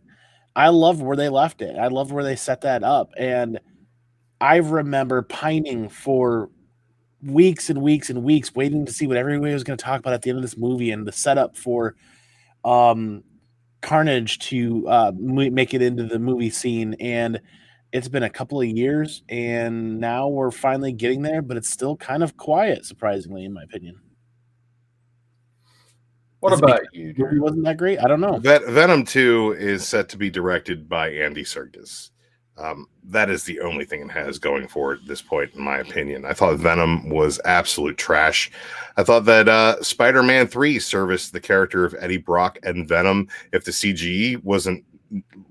I loved where they left it. I loved where they set that up, and I remember pining for weeks and weeks and weeks, waiting to see what everybody was going to talk about at the end of this movie and the setup for Carnage to make it into the movie scene. And it's been a couple of years, and now we're finally getting there, but it's still kind of quiet, surprisingly, in my opinion. What about you? It wasn't that great? I don't know. Venom 2 is set to be directed by Andy Serkis. That is the only thing it has going for it at this point, in my opinion. I thought Venom was absolute trash. I thought that Spider-Man 3 serviced the character of Eddie Brock and Venom. If the CG wasn't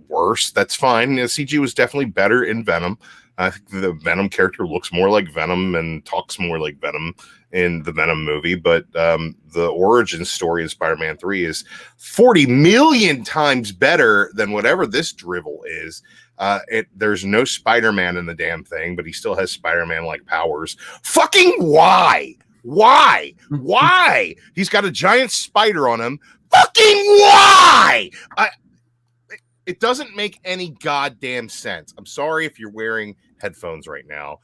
worse, that's fine. The CG was definitely better in Venom. I think the Venom character looks more like Venom and talks more like Venom in the Venom movie, but the origin story of Spider-Man 3 is 40 million times better than whatever this drivel is. There's no Spider-Man in the damn thing, but he still has Spider-Man-like powers. Fucking why? Why? Why? He's got a giant spider on him. Fucking why? It doesn't make any goddamn sense. I'm sorry if you're wearing headphones right now,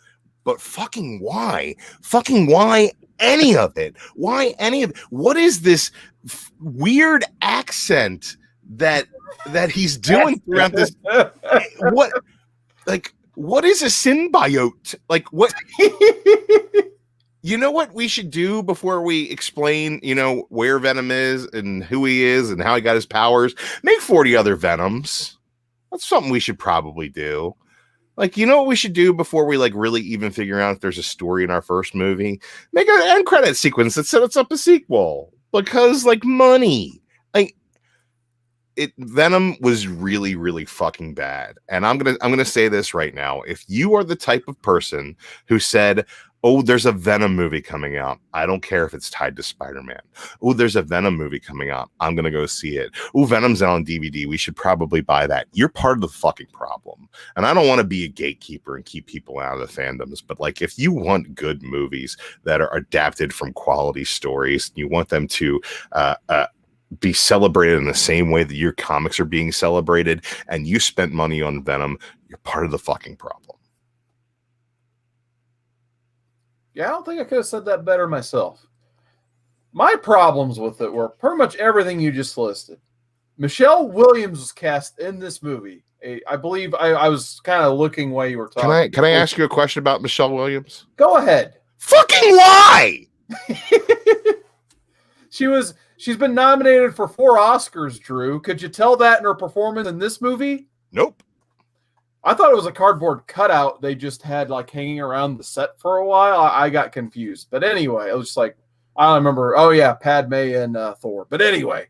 but fucking why? Fucking why any of it? Why any of it? What is this weird accent that he's doing throughout this? what is a symbiote? Like what? You know what we should do before we explain, where Venom is and who he is and how he got his powers? Make 40 other Venoms. That's something we should probably do. Like, you know what we should do before we really even figure out if there's a story in our first movie? Make an end credit sequence that sets up a sequel. Because money. Venom was really, really fucking bad. And I'm gonna say this right now. If you are the type of person who said, oh, there's a Venom movie coming out, I don't care if it's tied to Spider-Man. Oh, there's a Venom movie coming out, I'm gonna go see it. Oh, Venom's out on DVD, we should probably buy that. You're part of the fucking problem. And I don't want to be a gatekeeper and keep people out of the fandoms, but if you want good movies that are adapted from quality stories, you want them to be celebrated in the same way that your comics are being celebrated, and you spent money on Venom, you're part of the fucking problem. Yeah, I don't think I could have said that better myself. My problems with it were pretty much everything you just listed. Michelle Williams was cast in this movie. I believe I was kind of looking while you were talking. Can I ask you a question about Michelle Williams? Go ahead. Fucking lie! She's been nominated for 4 Oscars, Drew. Could you tell that in her performance in this movie? Nope. I thought it was a cardboard cutout they just had hanging around the set for a while. I got confused. But anyway, I was just I don't remember. Oh, yeah, Padme and Thor. But anyway,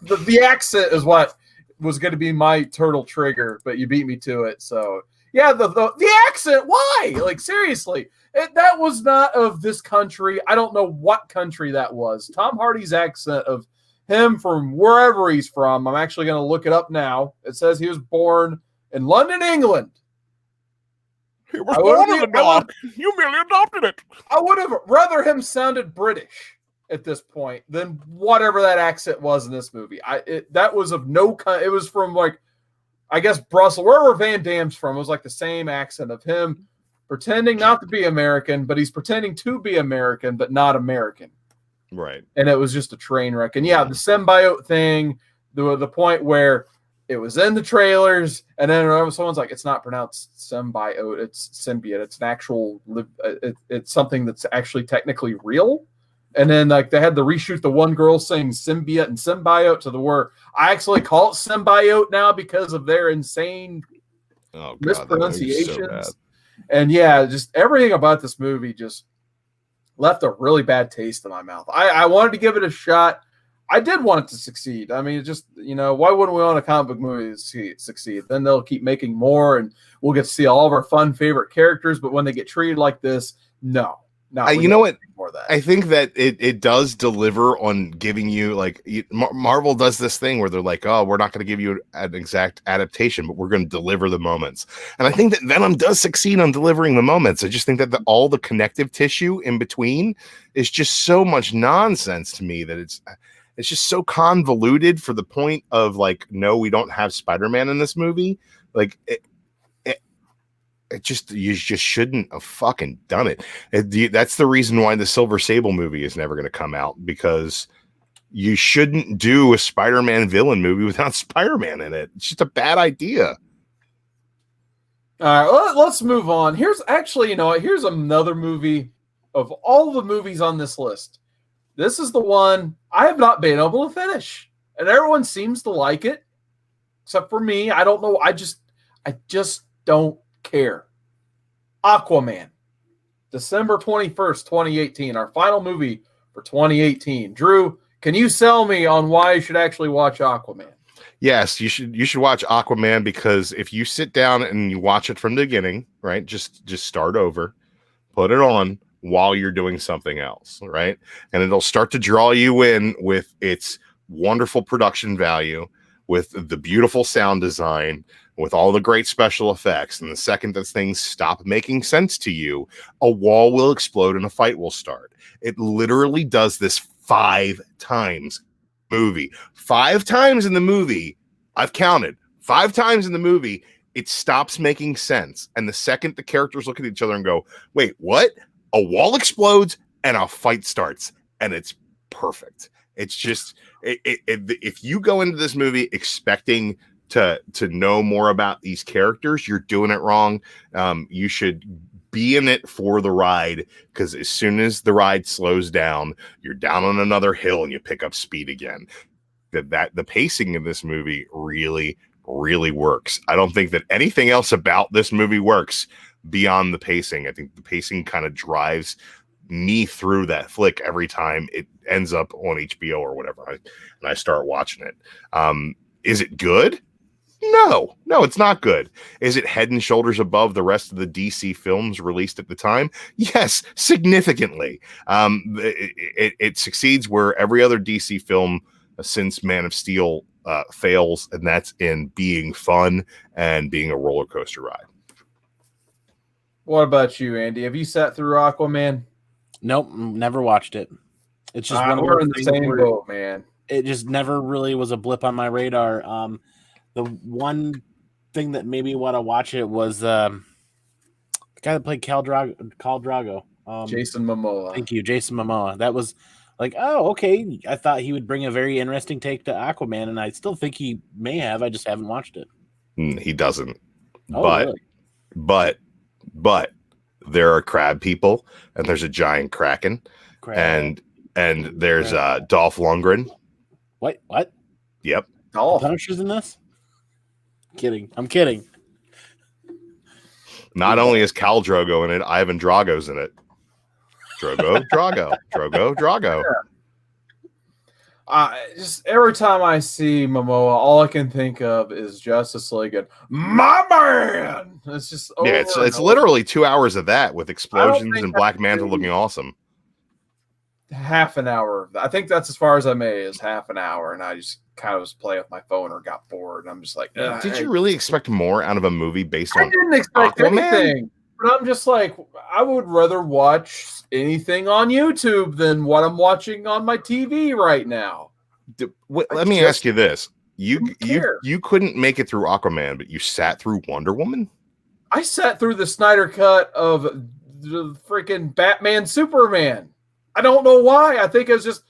the accent is what was going to be my turtle trigger, but you beat me to it. So, yeah, the accent, why? Seriously. That was not of this country. I don't know what country that was. Tom Hardy's accent of him from wherever he's from. I'm actually going to look it up now. It says he was born in London, England. He was born in the dog. You merely adopted it. I would have rather him sounded British at this point than whatever that accent was in this movie. That was of no kind. It was from I guess Brussels, wherever Van Damme's from. It was the same accent of him pretending not to be American, but he's pretending to be American, but not American. Right. And it was just a train wreck. And yeah, the symbiote thing, the point where it was in the trailers, and then someone's like, it's not pronounced symbiote, it's symbiote. It's an actual, it's something that's actually technically real. And then they had to reshoot the one girl saying symbiote and symbiote to the word. I actually call it symbiote now because of their insane mispronunciations. So and yeah, just everything about this movie just left a really bad taste in my mouth. I wanted to give it a shot. I did want it to succeed. I mean, just, why wouldn't we want a comic book movie to succeed? Then they'll keep making more and we'll get to see all of our fun favorite characters. But when they get treated like this, no. You know what? I think that it does deliver on giving you Marvel does this thing where they're like, oh, we're not going to give you an exact adaptation, but we're going to deliver the moments. And I think that Venom does succeed on delivering the moments. I just think that all the connective tissue in between is just so much nonsense to me that it's just so convoluted for the point of no, we don't have Spider-Man in this movie. You just shouldn't have fucking done it. That's the reason why the Silver Sable movie is never going to come out, because you shouldn't do a Spider-Man villain movie without Spider-Man in it. It's just a bad idea. All right, let's move on. Here's actually, here's another movie of all the movies on this list. This is the one I have not been able to finish, and everyone seems to like it, except for me. I don't know. I just don't care. Aquaman, December 21st, 2018, our final movie for 2018. Drew, can you sell me on why I should actually watch Aquaman? Yes, you should watch Aquaman, because if you sit down and you watch it from the beginning, right? Just start over, put it on while you're doing something else, right? And it'll start to draw you in with its wonderful production value, with the beautiful sound design, with all the great special effects. And the second that things stop making sense to you, a wall will explode and a fight will start. It literally does this 5 times. 5 times in the movie, I've counted 5 times in the movie, it stops making sense. And the second the characters look at each other and go, wait, what? A wall explodes and a fight starts, and it's perfect. It's just, if you go into this movie expecting to know more about these characters, you're doing it wrong. You should be in it for the ride, because as soon as the ride slows down, you're down on another hill and you pick up speed again. That the pacing in this movie really, really works. I don't think that anything else about this movie works beyond the pacing. I think the pacing kind of drives me through that flick every time it ends up on HBO or whatever, and I start watching it. Is it good? No, it's not good. Is it head and shoulders above the rest of the DC films released at the time? Yes, significantly. It succeeds where every other DC film since Man of Steel fails, and that's in being fun and being a roller coaster ride. What about you, Andy? Have you sat through Aquaman? Nope, never watched it. It's just one of we're those in the things same where boat, man. it just never really was a blip on my radar. The one thing that made me want to watch it was the guy that played Khal Drago. Jason Momoa. Thank you, Jason Momoa. That was like, oh, okay. I thought he would bring a very interesting take to Aquaman, and I still think he may have. I just haven't watched it. He doesn't. Oh, but, really? but there are crab people, and there's a giant kraken, and there's Dolph Lundgren. What? Yep. Dolph. Punisher's in this? I'm kidding. Not only is Khal Drogo in it, Ivan Drago's in it. Drago. Just every time I see Momoa, all I can think of is Justice League and my man. It's just it's literally 2 hours of that with explosions and Black Manta looking awesome. Half an hour. I think that's as far as I made is half an hour, and I just kind of was playing with my phone or got bored. And I'm just like, did you really expect more out of a movie based on? I didn't expect anything, but I'm just like, I would rather watch anything on YouTube than what I'm watching on my TV right now. Let me ask you this: you couldn't make it through Aquaman, but you sat through Wonder Woman. I sat through the Snyder cut of the freaking Batman Superman. I don't know why. I think I was just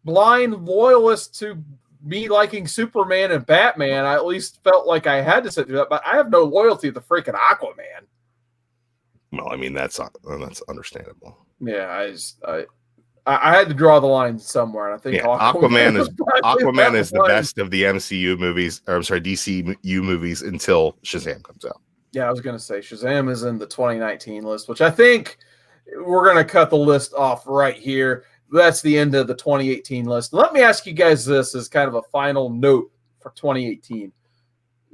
blind loyalist to me liking Superman and Batman. I at least felt like I had to sit through that, but I have no loyalty to the freaking Aquaman. Well, I mean, that's understandable. Yeah, I had to draw the line somewhere, and I think Aquaman is the best of the MCU movies, or I'm sorry, DCU movies until Shazam comes out. Yeah, I was going to say Shazam is in the 2019 list, which I think we're going to cut the list off right here. That's the end of the 2018 list. Let me ask you guys this as kind of a final note for 2018.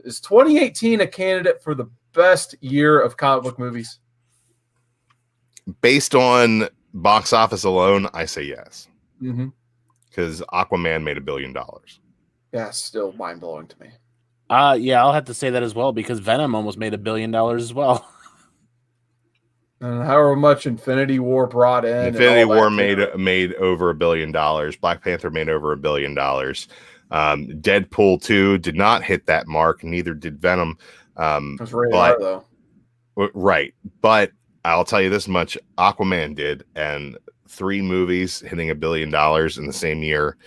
Is 2018 a candidate for the best year of comic book movies? Based on box office alone, I say yes. Because Aquaman made $1 billion. Yeah, still mind-blowing to me. Yeah, I'll have to say that as well, because Venom almost made $1 billion as well. And however much Infinity War brought in. Infinity War made over $1 billion. Black Panther made over $1 billion. Deadpool 2 did not hit that mark. Neither did Venom. It was rated R, though. Right. But I'll tell you this much. Aquaman did. And 3 movies hitting $1 billion in the same year.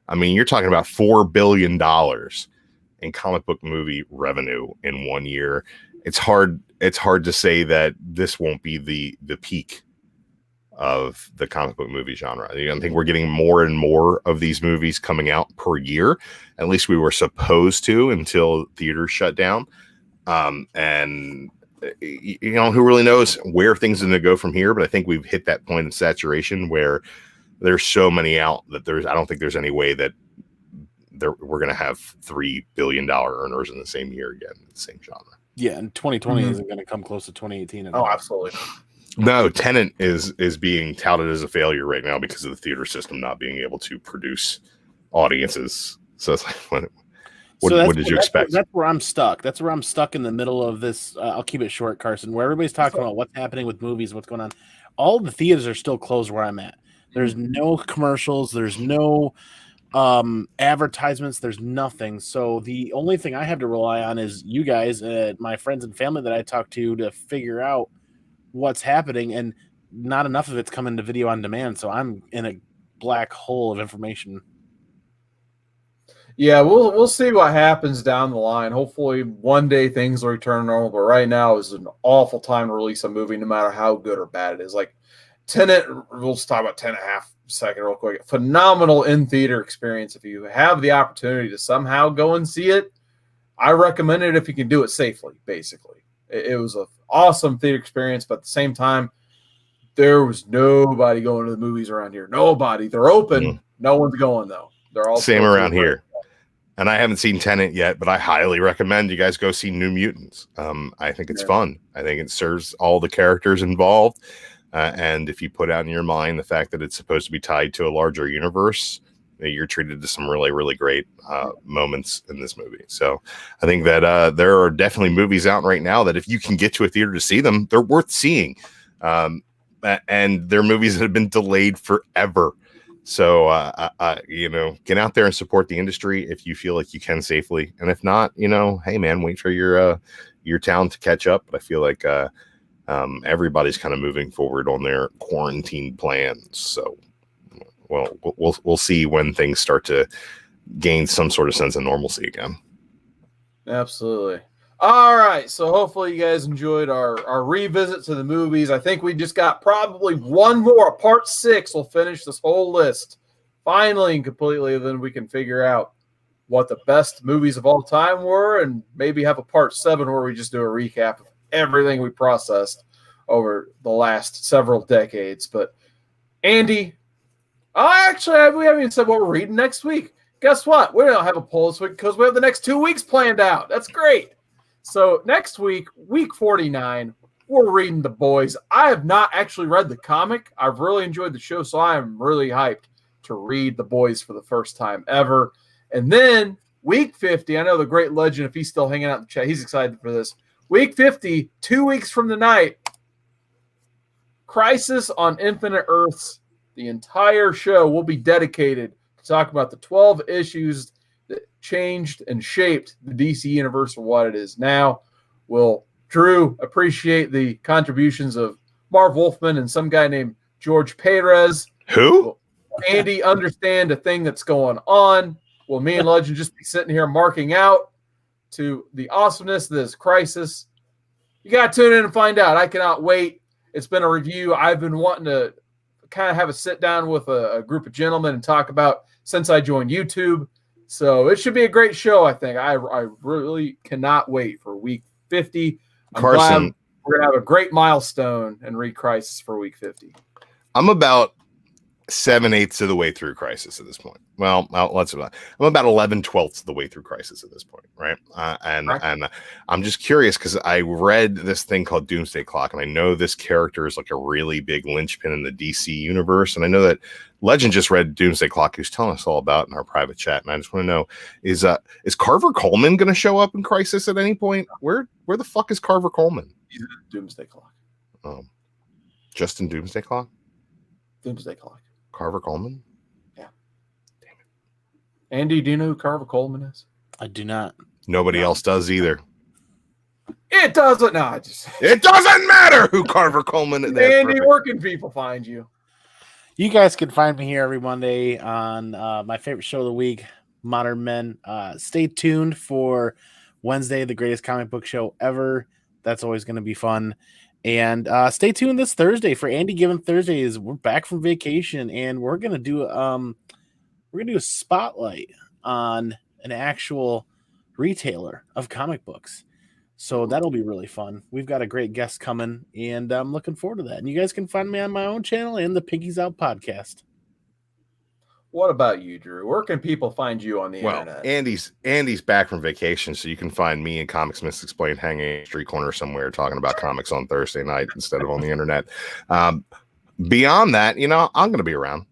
I mean, you're talking about $4 billion in comic book movie revenue in 1 year. It's hard to say that this won't be the peak of the comic book movie genre. I think we're getting more and more of these movies coming out per year. At least we were supposed to until theaters shut down. And you know, who really knows where things are going to go from here? But I think we've hit that point of saturation where there's so many out that I don't think there's any way that we're going to have $3 billion earners in the same year again, in the same genre. Yeah, and 2020 isn't going to come close to 2018 at all. Oh, absolutely. No, Tenet is being touted as a failure right now because of the theater system not being able to produce audiences. So it's like, what did you expect? That's where I'm stuck. That's where I'm stuck in the middle of this. I'll keep it short, Carson, where everybody's talking about what's happening with movies, what's going on. All the theaters are still closed where I'm at. There's no commercials. There's no advertisements. There's nothing. So the only thing I have to rely on is you guys, my friends and family that I talk to figure out what's happening, and not enough of it's coming to video on demand. So I'm in a black hole of information. Yeah, we'll see what happens down the line. Hopefully, one day things will return to normal. But right now is an awful time to release a movie, no matter how good or bad it is. Like Tenet, we'll just talk about 10.5 seconds real quick. Phenomenal in theater experience. If you have the opportunity to somehow go and see it, I recommend it if you can do it safely. Basically, it was an awesome theater experience, but at the same time, there was nobody going to the movies around here. Nobody. They're open. Mm-hmm. No one's going though. They're all same around here. And I haven't seen Tenet yet, but I highly recommend you guys go see New Mutants. I think it's fun. I think it serves all the characters involved. And if you put out in your mind the fact that it's supposed to be tied to a larger universe, you're treated to some really, really great moments in this movie. So I think that there are definitely movies out right now that if you can get to a theater to see them, they're worth seeing. And they're movies that have been delayed forever. So, get out there and support the industry if you feel like you can safely. And if not, hey, man, wait for your town to catch up. But I feel like everybody's kind of moving forward on their quarantine plans. So, well, we'll see when things start to gain some sort of sense of normalcy again. Absolutely. All right, so hopefully you guys enjoyed our revisit to the movies. I think we just got probably one more. Part 6 will finish this whole list finally and completely. Then we can figure out what the best movies of all time were and maybe have a part 7 where we just do a recap of everything we processed over the last several decades. But Andy, actually, we haven't even said what we're reading next week. Guess what? We don't have a poll this week because we have the next 2 weeks planned out. That's great. So next week, week 49, we're reading The Boys. I have not actually read the comic. I've really enjoyed the show, so I am really hyped to read The Boys for the first time ever. And then week 50, I know the great legend, if he's still hanging out in the chat, he's excited for this. Week 50, 2 weeks from tonight, Crisis on Infinite Earths. The entire show will be dedicated to talk about the 12 issues that changed and shaped the DC universe for what it is now. Will Drew appreciate the contributions of Marv Wolfman and some guy named George Perez? Who? Will Andy understand a thing that's going on? Will me and Legend just be sitting here marking out to the awesomeness of this Crisis? You got to tune in and find out. I cannot wait. It's been a review I've been wanting to kind of have a sit down with a group of gentlemen and talk about since I joined YouTube. So it should be a great show, I think. I really cannot wait for week 50. Carson, we're going to have a great milestone and read Crisis for week 50. I'm about 7/8 of the way through Crisis at this point. Well, I'm about 11/12 of the way through Crisis at this point, right? And I'm just curious because I read this thing called Doomsday Clock, and I know this character is like a really big linchpin in the DC universe, and I know that Legend just read Doomsday Clock, who's telling us all about in our private chat, and I just want to know is Carver Coleman going to show up in Crisis at any point? Where the fuck is Carver Coleman? He's in Doomsday Clock. Just in Doomsday Clock? Doomsday Clock. Carver Coleman? Yeah. Damn it. Andy, do you know who Carver Coleman is? I do not. Nobody else does either. It doesn't. No, it doesn't matter who Carver Coleman is. Andy, where can people find you? You guys can find me here every Monday on my favorite show of the week, Modern Men. Stay tuned for Wednesday, the greatest comic book show ever. That's always going to be fun. And stay tuned this Thursday for Andy Given Thursdays. We're back from vacation, and we're gonna do a spotlight on an actual retailer of comic books. So that'll be really fun. We've got a great guest coming, and I'm looking forward to that. And you guys can find me on my own channel and the Piggies Out podcast. What about you, Drew? Where can people find you on the internet? Andy's back from vacation, so you can find me and Comics Misexplained hanging in a street corner somewhere talking about comics on Thursday night instead of on the internet. Beyond that, I'm going to be around.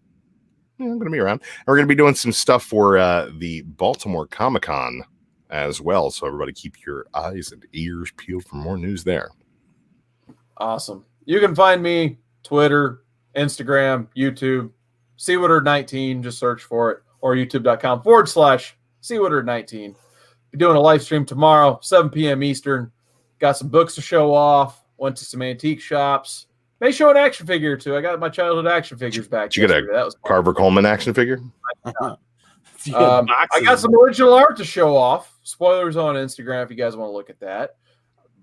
I'm going to be around. And we're going to be doing some stuff for the Baltimore Comic-Con as well, so everybody keep your eyes and ears peeled for more news there. Awesome. You can find me Twitter, Instagram, YouTube, Seawater19, just search for it, or youtube.com/Seawater19. Be doing a live stream tomorrow, 7 p.m. Eastern. Got some books to show off. Went to some antique shops. May show an action figure or two. I got my childhood action figures back. Did you get a Carver Coleman action figure? I got some original art to show off. Spoilers on Instagram if you guys want to look at that.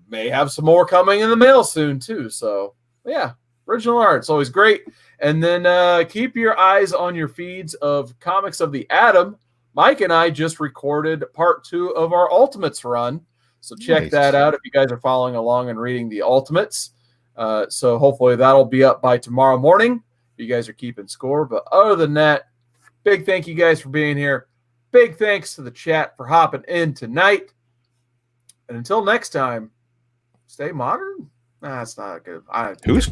May have some more coming in the mail soon too. So yeah, original art. It's always great. And then keep your eyes on your feeds of Comics of the Atom. Mike and I just recorded part 2 of our Ultimates run. So check that out if you guys are following along and reading the Ultimates. So hopefully that'll be up by tomorrow morning. You guys are keeping score. But other than that, big thank you guys for being here. Big thanks to the chat for hopping in tonight. And until next time, stay modern. Nah, that's not good. Who's